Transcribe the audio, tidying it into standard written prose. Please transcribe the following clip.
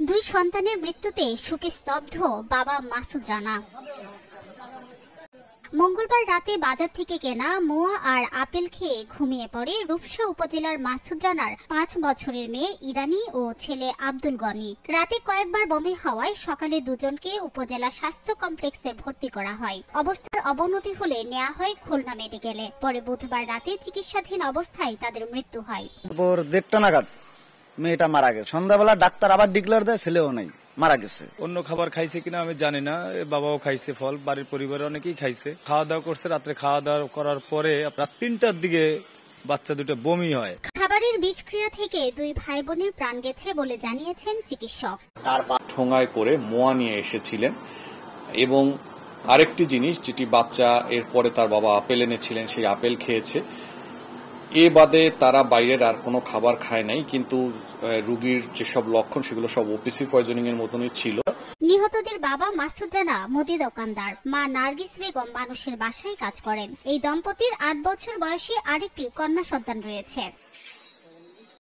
দুই সন্তানের মৃত্যুতে শোকে স্তব্ধ বাবা মাসুদ রানা। মঙ্গলবার রাতে বাজার থেকে কেনা মোয়া আর আপেল খেয়ে ঘুমিয়ে পড়ে রূপসা উপজেলার মাসুদ রানার 5 বছরের মেয়ে ইরানি ও ছেলে আব্দুল গনি। রাতে কয়েকবার বমি হওয়ায় সকালে দুজনকে উপজেলা স্বাস্থ্য কমপ্লেক্সে ভর্তি করা হয়। অবস্থার অবনতি হলে নেওয়া হয় খুলনা মেডিকেলে। পরে বুধবার রাতে চিকিৎসাধীন অবস্থায় তাদের মৃত্যু হয়। 1:30 নাগাদ মেয়েটা মারা গেছে। সন্ধ্যাবেলা ডাক্তার আবার ডিক্লেয়ার দেয় ছেলেও নাই, মারা গেছে। অন্য খাবার খাইছে কিনা আমি জানি না, বাবাও খাইছে ফল, বাড়ির পরিবারের অনেকেই খাইছে। খাওয়া দাওয়া করছে, রাত্রে খাওয়া দাওয়া করার পরে রাত 3টার দিকে বাচ্চা দুটো বমি হয়। খাবারের বিষক্রিয়া থেকে দুই ভাই বোনের প্রাণ গেছে বলে জানিয়েছেন চিকিৎসক। তার ঠোঙায় করে মোয়া নিয়ে এসেছিলেন এবং আরেকটি জিনিস যেটি বাচ্চা এরপরে তার বাবা আপেল এনেছিলেন, সেই আপেল খেয়েছে। এ বাদে তারা বাইরের আর কোনো খাবার খায় নাই, কিন্তু রোগীর যেসব লক্ষণ সেগুলো সব ওপিসি পয়জনিং এর মতনই ছিল। নিহতদের বাবা মাসুদ রানা মুদি দোকানদার, মা নার্গিস বেগম মানুষের বাসায় কাজ করেন। এই দম্পতির 8 বছর বয়সী আরেকটি কন্যা সন্তান রয়েছে।